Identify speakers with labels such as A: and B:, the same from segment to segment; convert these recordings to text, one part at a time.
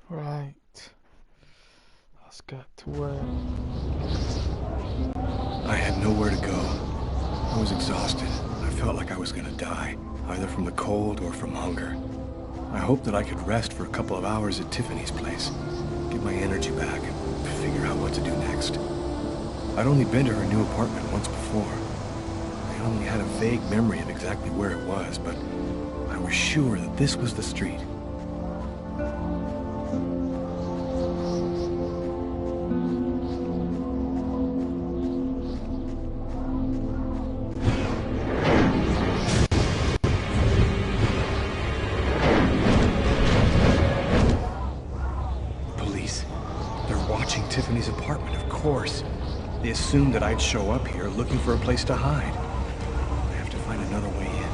A: Right. Let's get to work.
B: I had nowhere to go. I was exhausted. I felt like I was gonna die, either from the cold or from hunger. I hoped that I could rest for a couple of hours at Tiffany's place, get my energy back, and figure out what to do next. I'd only been to her new apartment once before. I only had a vague memory of exactly where it was, but I was sure that this was the street. Tiffany's apartment, of course. They assumed that I'd show up here looking for a place to hide. I have to find another way in.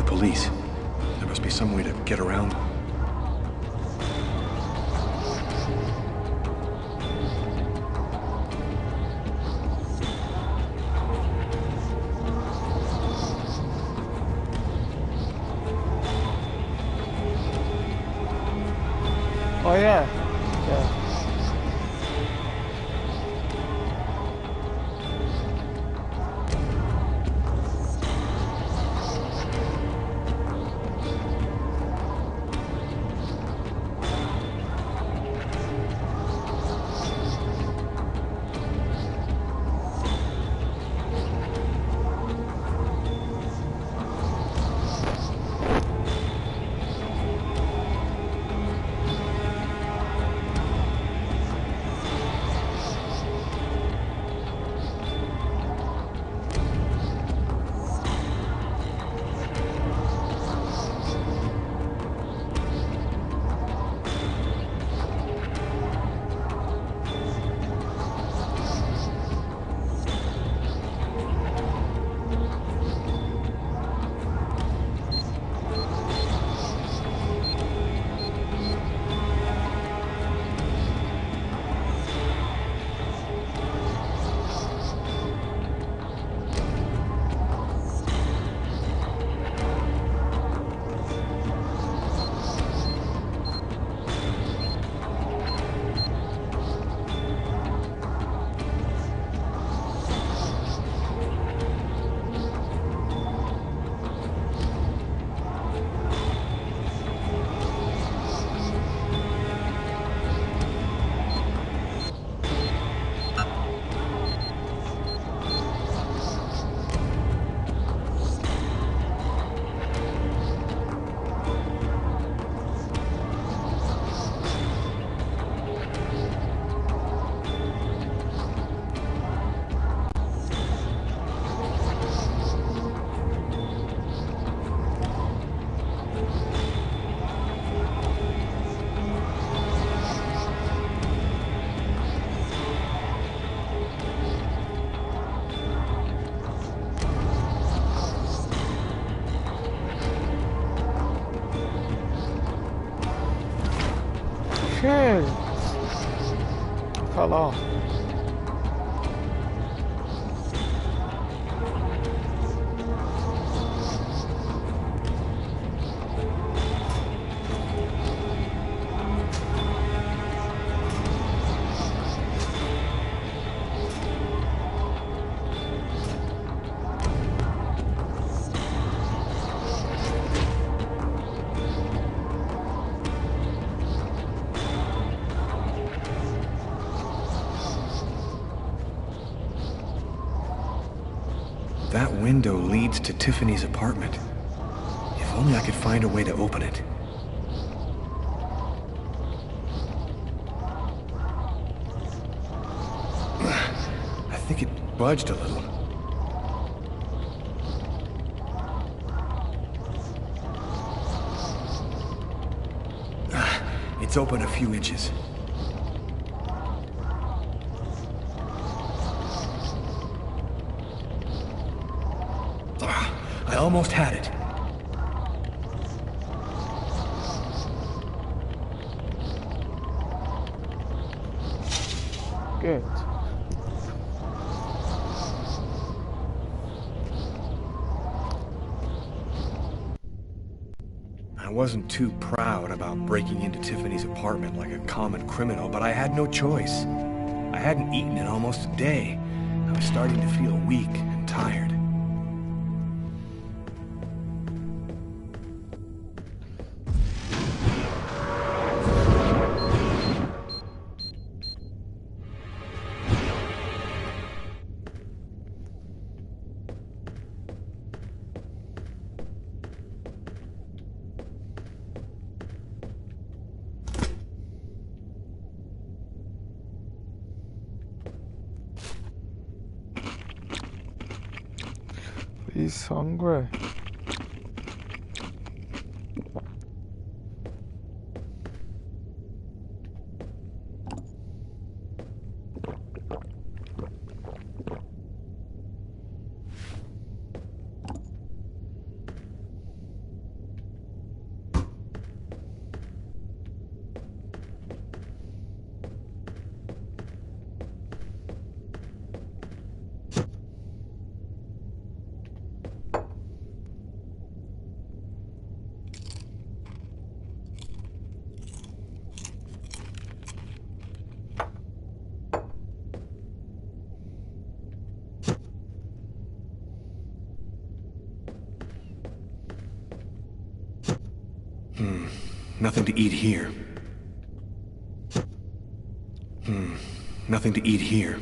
B: Police. There must be some way to get around.
A: Oh yeah. Yeah. Shit. Fell off.
B: That window leads to Tiffany's apartment. If only I could find a way to open it. I think it budged a little. It's open a few inches. I almost had it.
A: Good.
B: I wasn't too proud about breaking into Tiffany's apartment like a common criminal, but I had no choice. I hadn't eaten in almost a day. I was starting to feel weak and tired.
A: He's hungry.
B: Nothing to eat here. Nothing to eat here.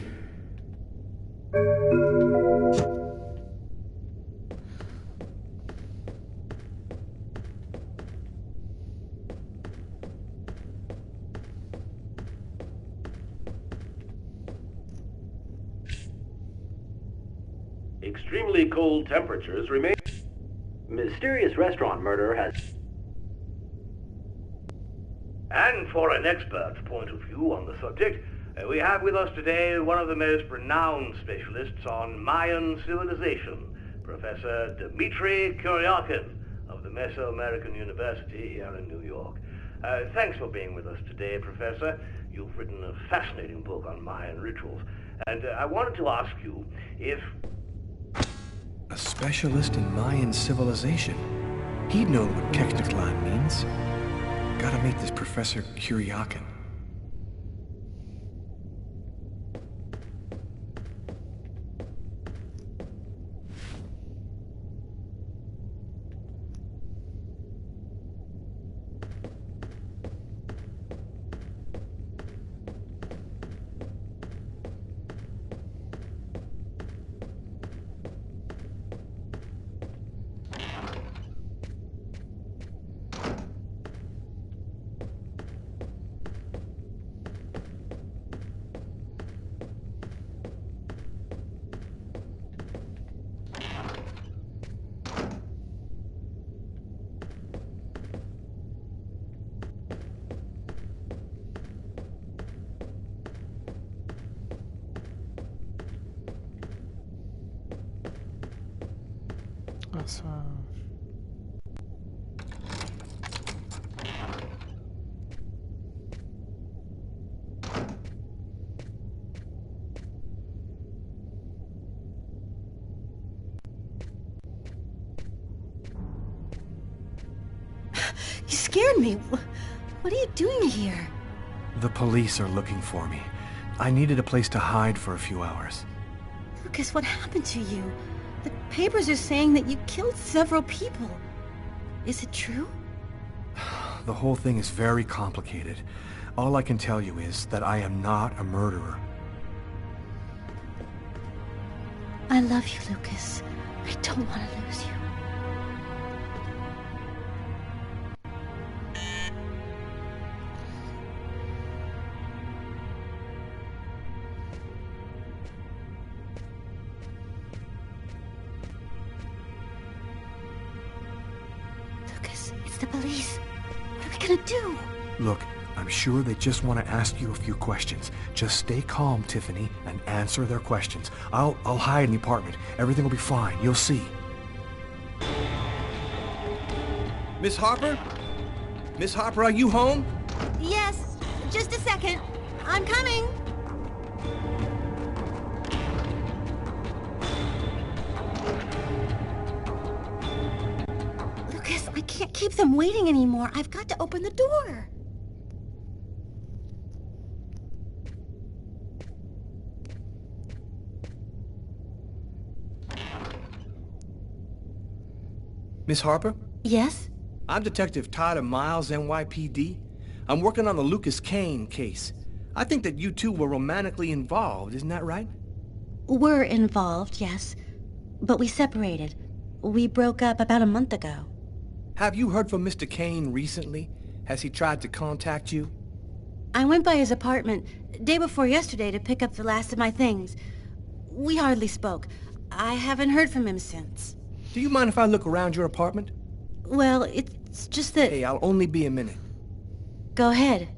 C: Extremely cold temperatures remain. Mysterious restaurant murder has. And for an expert's point of view on the subject, we have with us today one of the most renowned specialists on Mayan civilization, Professor Dmitry Kuryakin of the Mesoamerican University here in New York. Thanks for being with us today, Professor. You've written a fascinating book on Mayan rituals, and I wanted to ask you if...
B: A specialist in Mayan civilization. He'd know what Kekteklan means. Gotta meet this Professor Kuryakin.
A: That's
D: You scared me. What are you doing here?
B: The police are looking for me. I needed a place to hide for a few hours.
D: Lucas, what happened to you? The papers are saying that you killed several people. Is it true?
B: The whole thing is very complicated. All I can tell you is that I am not a murderer.
D: I love you, Lucas. I don't want to lose you. Lucas, it's the police. What are we gonna do?
B: Look, I'm sure they just want to ask you a few questions. Just stay calm, Tiffany, and answer their questions. I'll hide in the apartment. Everything will be fine. You'll see. Miss Harper? Miss Harper, are you home?
D: Yes, just a second. I'm coming. Lucas, I can't keep them waiting anymore. I've got to open the door.
B: Miss Harper?
D: Yes?
B: I'm Detective Tyler Miles, NYPD. I'm working on the Lucas Kane case. I think that you two were romantically involved, isn't that right?
D: We're involved, yes. But we separated. We broke up about a month ago.
B: Have you heard from Mr. Kane recently? Has he tried to contact you?
D: I went by his apartment day before yesterday to pick up the last of my things. We hardly spoke. I haven't heard from him since.
B: Do you mind if I look around your apartment?
D: Well, it's just that...
B: Hey, I'll only be a minute.
D: Go ahead.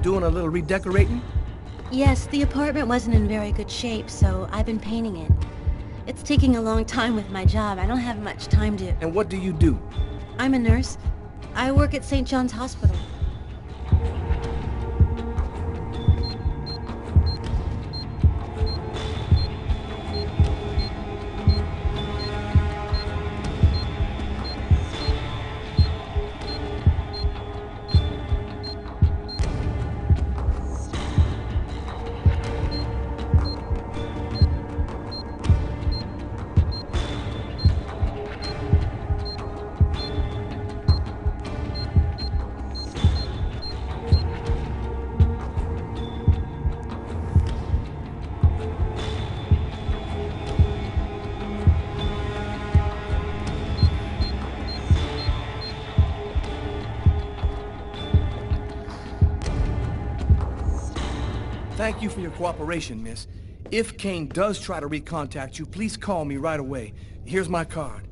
B: Doing a little redecorating?
D: Yes, the apartment wasn't in very good shape, so I've been painting it. It's taking a long time with my job. I don't have much time to...
B: And what do you do?
D: I'm a nurse. I work at St. John's Hospital.
B: Thank you for your cooperation, miss. If Kane does try to recontact you, please call me right away. Here's my card.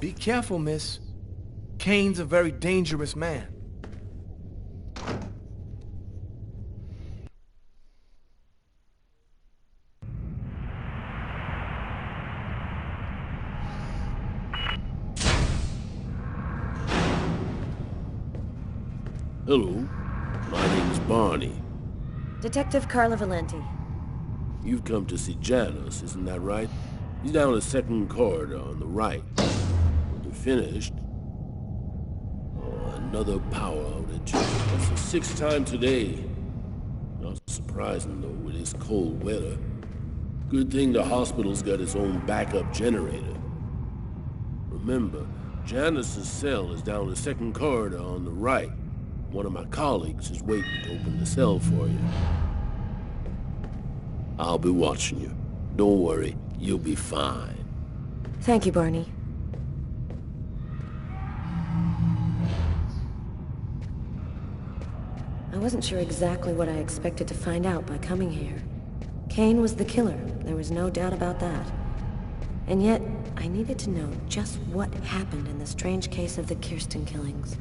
B: Be careful, miss. Kane's a very dangerous man.
E: Hello, my name is Barney.
F: Detective Carla Valenti.
E: You've come to see Janus, isn't that right? He's down the second corridor on the right. When you're finished... Oh, another power outage. That's the sixth time today. Not surprising, though, with this cold weather. Good thing the hospital's got its own backup generator. Remember, Janus's cell is down the second corridor on the right. One of my colleagues is waiting to open the cell for you. I'll be watching you. Don't worry, you'll be fine.
F: Thank you, Barney. I wasn't sure exactly what I expected to find out by coming here. Kane was the killer, there was no doubt about that. And yet, I needed to know just what happened in the strange case of the Kirsten killings.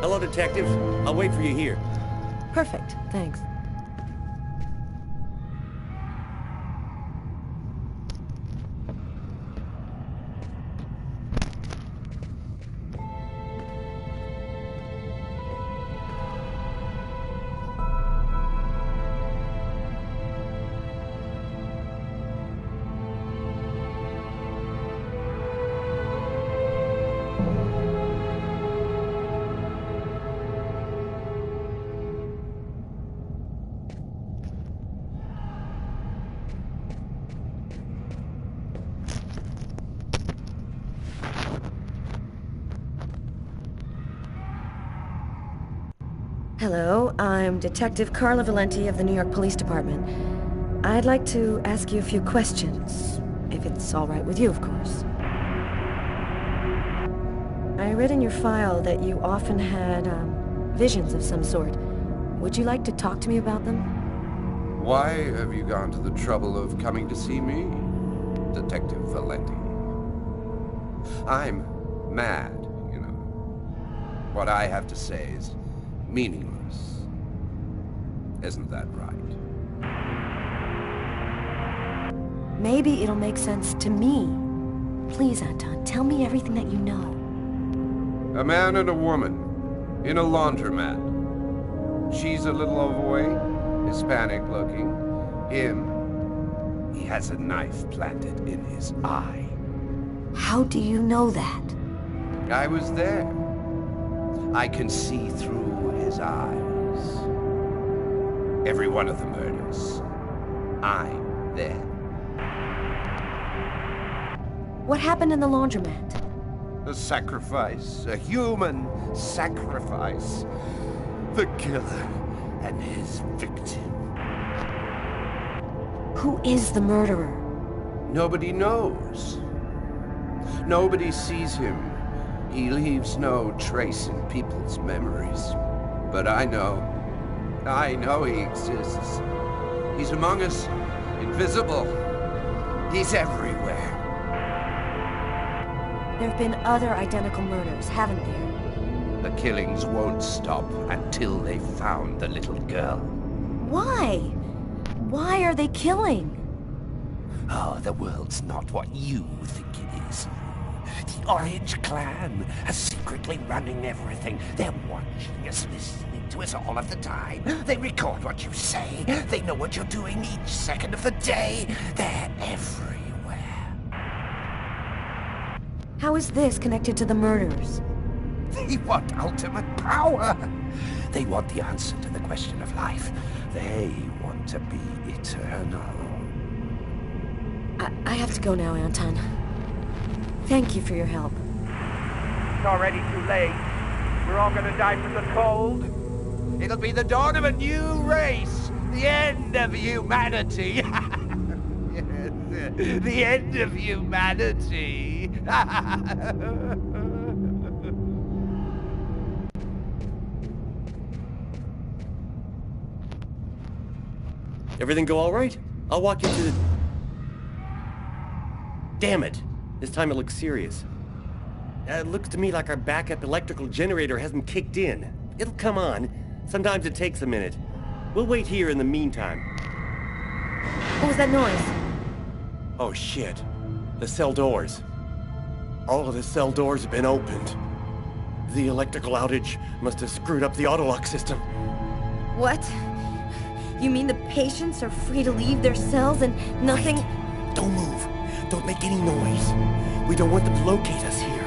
G: Hello, Detective. I'll wait for you here.
F: Perfect, thanks. Hello, I'm Detective Carla Valenti of the New York Police Department. I'd like to ask you a few questions, if it's all right with you, of course. I read in your file that you often had, visions of some sort. Would you like to talk to me about them?
G: Why have you gone to the trouble of coming to see me, Detective Valenti? I'm mad, you know. What I have to say is meaningless. Isn't that right?
F: Maybe it'll make sense to me. Please, Anton, tell me everything that you know.
G: A man and a woman in a laundromat. She's a little overweight, Hispanic looking. Him, he has a knife planted in his eye.
F: How do you know that?
G: I was there. I can see through his eyes. Every one of the murders. I'm there.
F: What happened in the laundromat?
G: A sacrifice, a human sacrifice. The killer and his victim.
F: Who is the murderer?
G: Nobody knows. Nobody sees him. He leaves no trace in people's memories. But I know he exists. He's among us, invisible. He's everywhere.
F: There have been other identical murders, haven't there?
G: The killings won't stop until they've found the little girl.
F: Why? Why are they killing?
G: Oh, the world's not what you think it is. The Orange Clan are secretly running everything. They're watching us, listening to us all of the time. They record what you say. They know what you're doing each second of the day. They're everywhere.
F: How is this connected to the murders?
G: They want ultimate power. They want the answer to the question of life. They want to be eternal.
F: I have to go now, Anton. Thank you for your help.
H: It's already too late. We're all gonna die from the cold.
G: It'll be the dawn of a new race. The end of humanity. Yes, the end of humanity.
I: Everything go all right? I'll walk you to the... Damn it! This time it looks serious. It looks to me like our backup electrical generator hasn't kicked in. It'll come on. Sometimes it takes a minute. We'll wait here in the meantime.
F: What was that noise?
I: Oh shit. The cell doors. All of the cell doors have been opened. The electrical outage must have screwed up the autolock system.
F: What? You mean the patients are free to leave their cells and nothing...
I: Wait. Don't move. Don't make any noise. We don't want them to locate us here.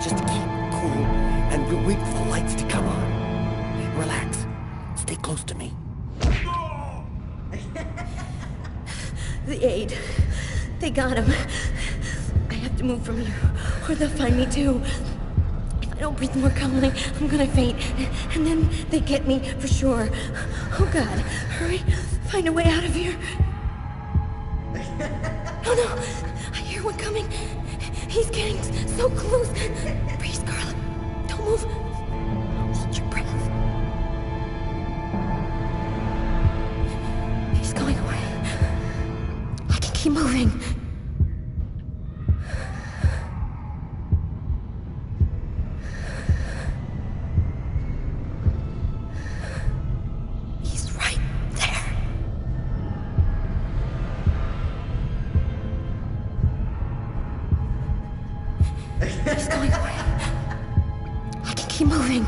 I: Just keep cool, and we'll wait for the lights to come on. Relax. Stay close to me.
F: The aide. They got him. I have to move from here, or they'll find me too. If I don't breathe more calmly, I'm gonna faint. And then they get me, for sure. Oh God, hurry. Find a way out of here. Oh no, I hear one coming. He's getting so close. Breathe, Carla. Don't move. Hold your breath. He's going away. I can keep moving. He's right there. He's going away. I can keep moving.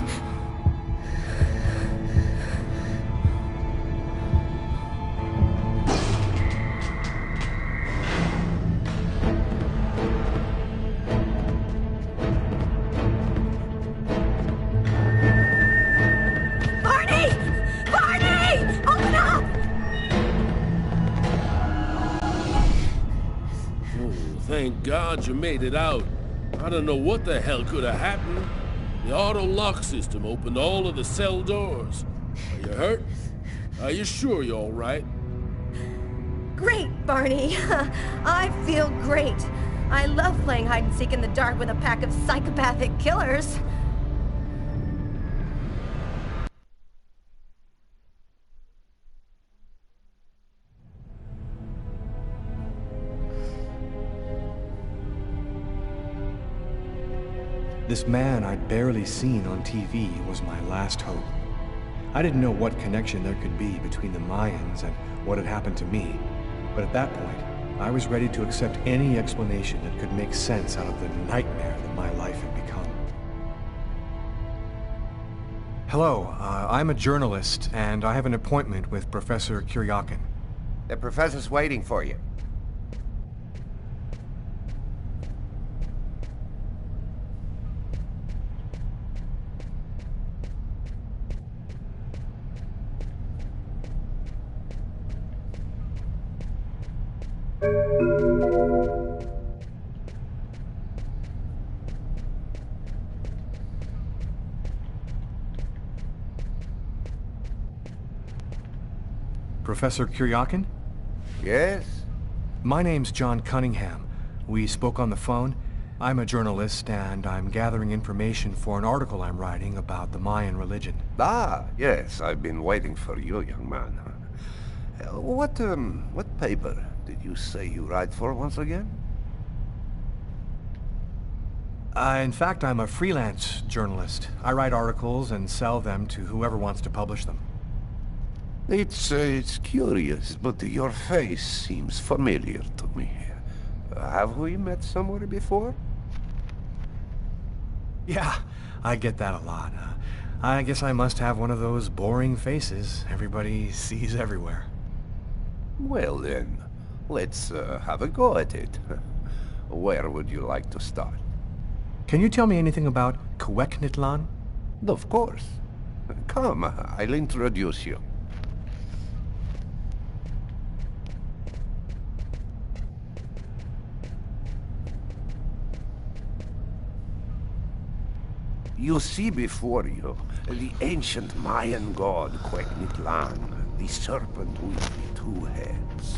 F: Barney! Barney! Open up!
E: Oh, thank God you made it out. I don't know what the hell could have happened. The auto lock system opened all of the cell doors. You hurt? Are you sure you're all right?
F: Great, Barney. I feel great. I love playing hide-and-seek in the dark with a pack of psychopathic killers.
B: This man I'd barely seen on TV was my last hope. I didn't know what connection there could be between the Mayans and what had happened to me, but at that point, I was ready to accept any explanation that could make sense out of the nightmare that my life had become. Hello, I'm a journalist, and I have an appointment with Professor Kuryakin.
G: The professor's waiting for you.
B: Professor Kuryakin?
G: Yes?
B: My name's John Cunningham. We spoke on the phone. I'm a journalist, and I'm gathering information for an article I'm writing about the Mayan religion.
G: Ah, yes, I've been waiting for you, young man. What paper did you say you write for once again?
B: In fact, I'm a freelance journalist. I write articles and sell them to whoever wants to publish them.
G: It's curious, but your face seems familiar to me. Have we met somewhere before?
B: Yeah, I get that a lot. I guess I must have one of those boring faces everybody sees everywhere.
G: Well then, let's have a go at it. Where would you like to start?
B: Can you tell me anything about Kweknitlan?
G: Of course. Come, I'll introduce you. You see before you the ancient Mayan god Kweknitlan, the serpent with the two heads.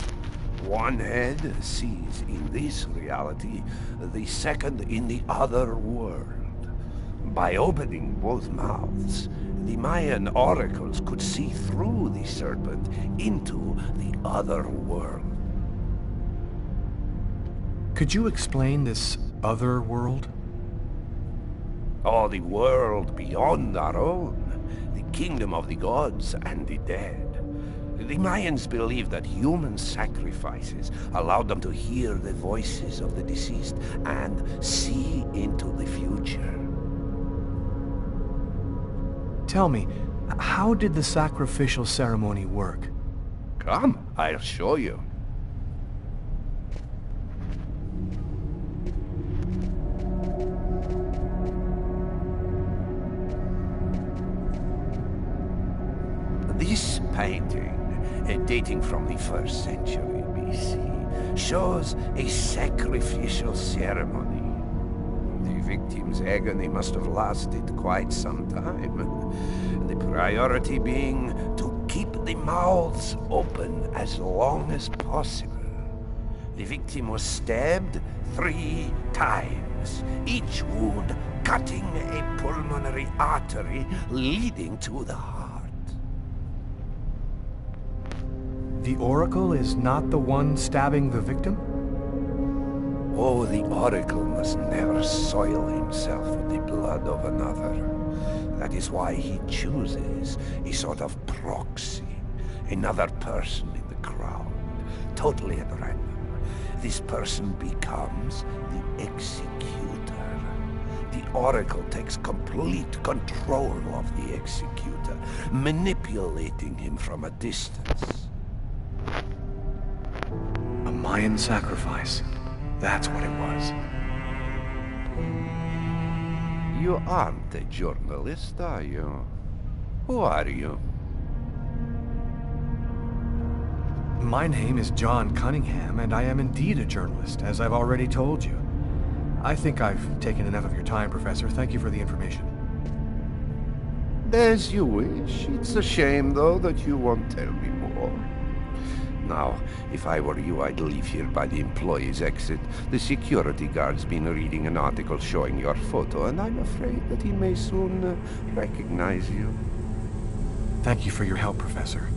G: One head sees in this reality, the second in the other world. By opening both mouths, the Mayan oracles could see through the serpent into the other world.
B: Could you explain this other world?
G: Oh, the world beyond our own, the kingdom of the gods and the dead. The Mayans believed that human sacrifices allowed them to hear the voices of the deceased and see into the future.
B: Tell me, how did the sacrificial ceremony work?
G: Come, I'll show you. This painting, dating from the 1st century BC, shows a sacrificial ceremony. The victim's agony must have lasted quite some time. The priority being to keep the mouths open as long as possible. The victim was stabbed 3 times, each wound cutting a pulmonary artery leading to the heart.
B: The Oracle is not the one stabbing the victim?
G: Oh, the Oracle must never soil himself with the blood of another. That is why he chooses a sort of proxy, another person in the crowd, totally at random. This person becomes the executor. The Oracle takes complete control of the executor, manipulating him from a distance.
B: A Mayan sacrifice. That's what it was.
G: You aren't a journalist, are you? Who are you?
B: My name is John Cunningham, and I am indeed a journalist, as I've already told you. I think I've taken enough of your time, Professor. Thank you for the information.
G: As you wish. It's a shame, though, that you won't tell me more. Now, if I were you, I'd leave here by the employees' exit. The security guard's been reading an article showing your photo, and I'm afraid that he may soon recognize you.
B: Thank you for your help, Professor.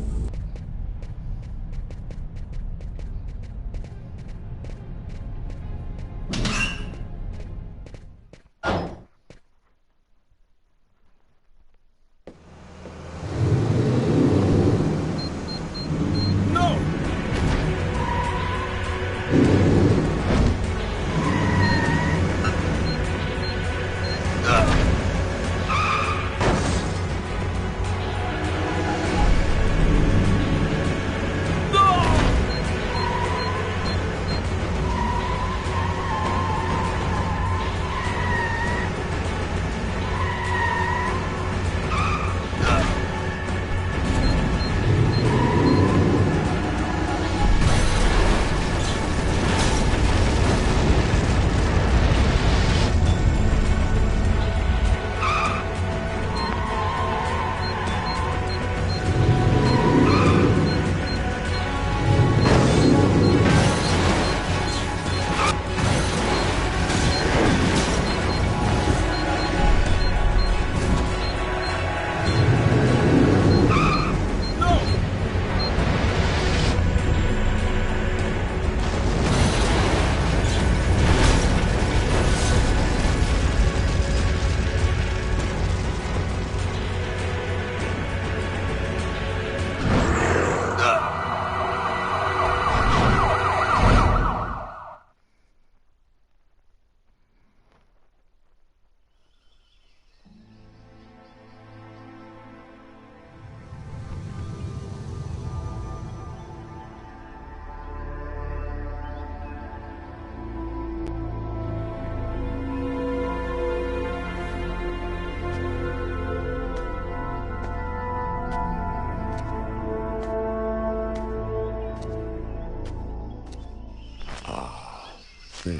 J: There you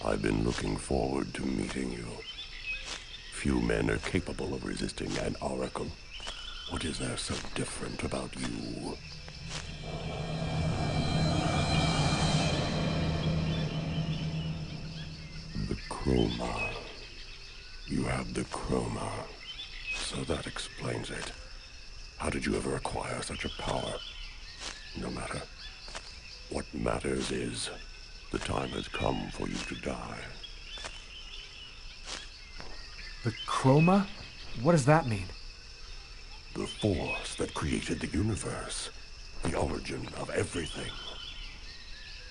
J: are. I've been looking forward to meeting you. Few men are capable of resisting an oracle. What is there so different about you? The chroma. You have the chroma. So that explains it. How did you ever acquire such a power? No matter. What matters is, the time has come for you to die.
B: The chroma? What does that mean?
J: The force that created the universe. The origin of everything.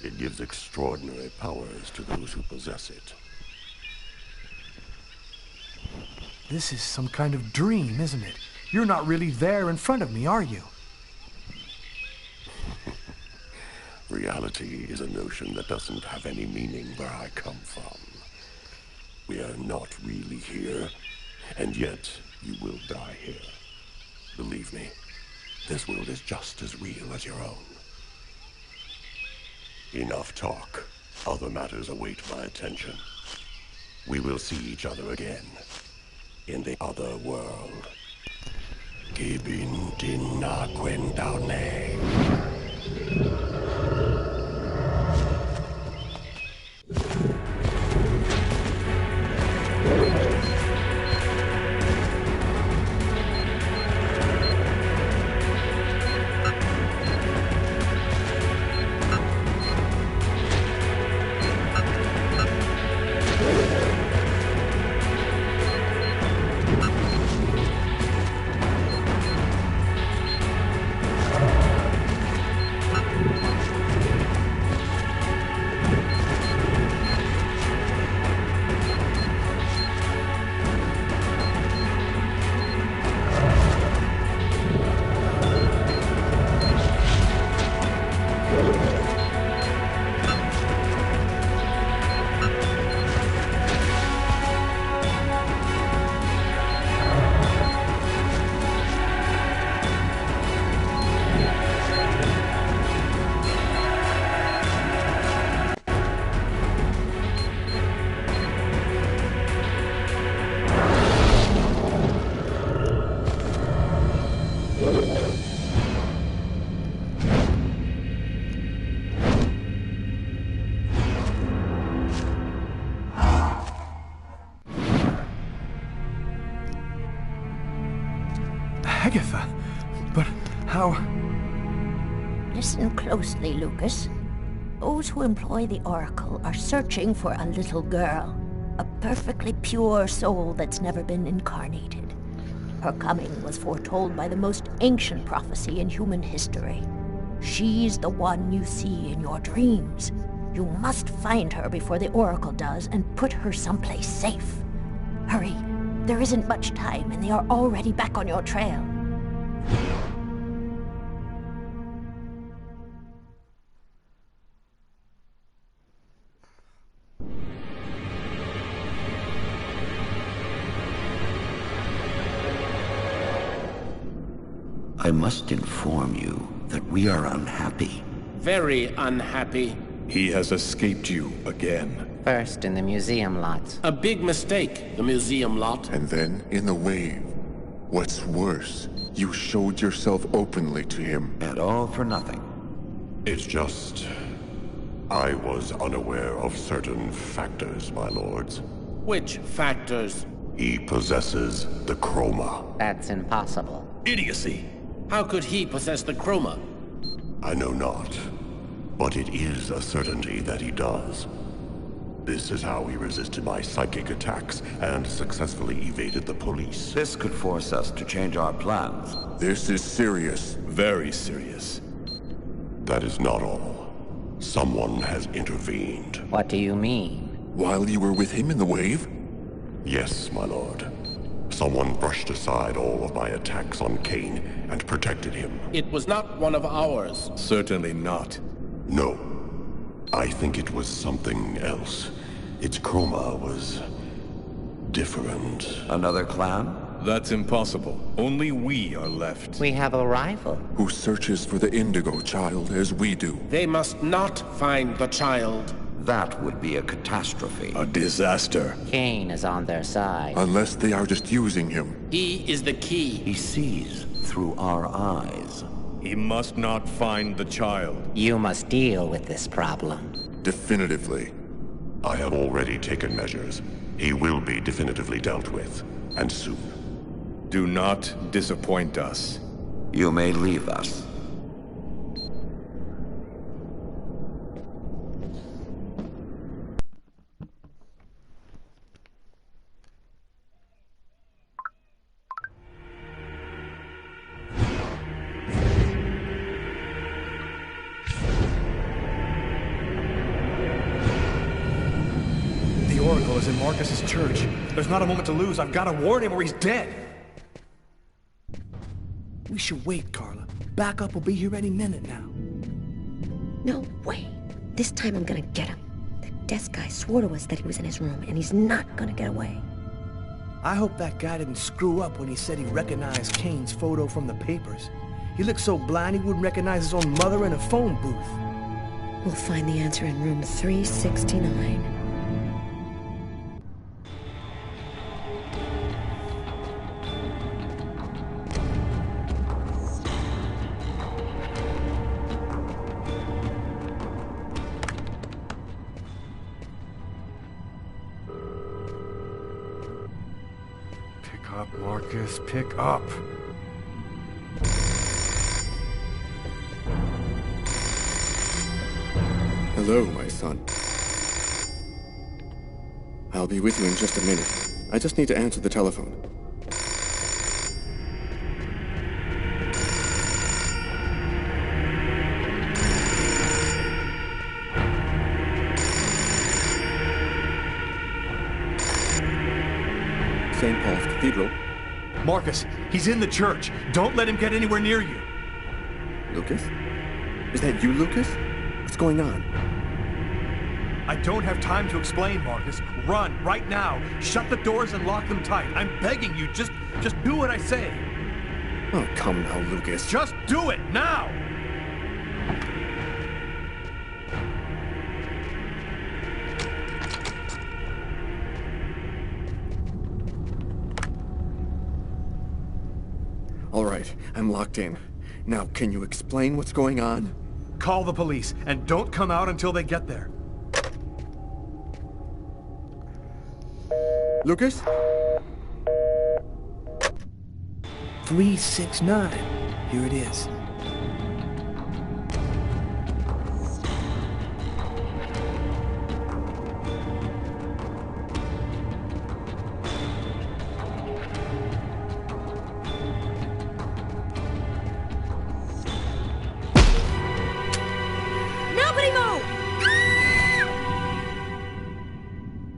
J: It gives extraordinary powers to those who possess it.
B: This is some kind of dream, isn't it? You're not really there in front of me, are you?
J: Reality is a notion that doesn't have any meaning where I come from. We are not really here, and yet you will die here. Believe me, this world is just as real as your own. Enough talk. Other matters await my attention. We will see each other again, in the other world. Gibin dinna quentane.
B: now?
K: Listen closely, Lucas. Those who employ the Oracle are searching for a little girl. A perfectly pure soul that's never been incarnated. Her coming was foretold by the most ancient prophecy in human history. She's the one you see in your dreams. You must find her before the Oracle does and put her someplace safe. Hurry. There isn't much time and they are already back on your trail.
G: I must inform you that we are unhappy.
E: Very unhappy.
B: He has escaped you again.
L: First in the museum lot.
E: A big mistake, the museum lot.
J: And then in the wave. What's worse, you showed yourself openly to him.
G: And all for nothing.
J: It's just... I was unaware of certain factors, my lords.
E: Which factors?
J: He possesses the chroma.
L: That's impossible.
B: Idiocy!
E: How could he possess the chroma?
J: I know not, but it is a certainty that he does. This is how he resisted my psychic attacks and successfully evaded the police.
G: This could force us to change our plans.
J: This is serious.
B: Very serious.
J: That is not all. Someone has intervened.
L: What do you mean?
J: While you were with him in the wave? Yes, my lord. Someone brushed aside all of my attacks on Kane and protected him.
E: It was not one of ours.
B: Certainly not.
J: No. I think it was something else. Its chroma was... different.
G: Another clan?
B: That's impossible. Only we are left.
L: We have a rival.
J: Who searches for the Indigo Child as we do.
E: They must not find the child.
G: That would be a catastrophe.
B: A disaster.
L: Kane is on their side.
J: Unless they are just using him.
E: He is the key.
G: He sees through our eyes.
B: He must not find the child.
L: You must deal with this problem.
J: Definitively. I have already taken measures. He will be definitively dealt with. And soon.
B: Do not disappoint us.
G: You may leave us.
B: The Oracle is in Marcus's church. There's not a moment to lose. I've got to warn him or he's dead.
M: We should wait, Carla. Backup will be here any minute now.
F: No way. This time I'm gonna get him. The desk guy swore to us that he was in his room, and he's not gonna get away.
M: I hope that guy didn't screw up when he said he recognized Kane's photo from the papers. He looked so blind he wouldn't recognize his own mother in a phone booth.
F: We'll find the answer in room 369.
B: Pick up, Marcus. Pick up.
N: Hello, my son. I'll be with you in just a minute. I just need to answer the telephone. St. Paul's Cathedral.
B: Marcus, he's in the church. Don't let him get anywhere near you.
N: Lucas? Is that you, Lucas? What's going on?
B: I don't have time to explain, Marcus. Run, right now. Shut the doors and lock them tight. I'm begging you, just do what I say.
N: Oh, come now, Lucas.
B: Just do it, now!
N: All right, I'm locked in. Now, can you explain what's going on?
B: Call the police, and don't come out until they get there.
N: Lucas?
M: 369. Here it is.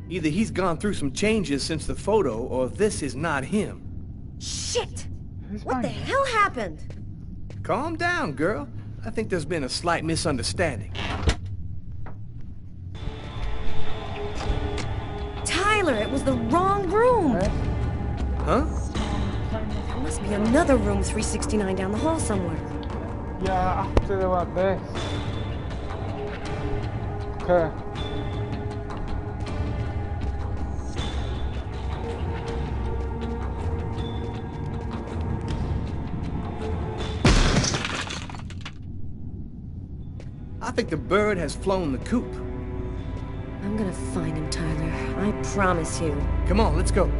M: Either he's gone through some changes since the photo, or this is not him.
F: Shit! What the hell happened?
M: Calm down, girl. I think there's been a slight misunderstanding.
F: Tyler, it was the wrong room!
M: Huh?
F: There must be another room 369 down the hall somewhere.
A: Yeah, after they want this. Okay.
M: I think the bird has flown the coop.
F: I'm gonna find him, Tyler. I promise you.
M: Come on, let's go.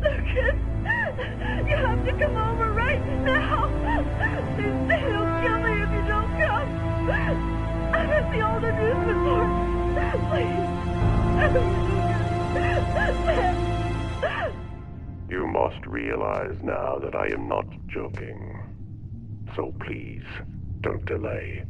O: Lucas, you have to come over right now. They'll kill me if you don't come. I'm at the old amusement park. Please.
J: You must realize now that I am not joking. So please, don't delay.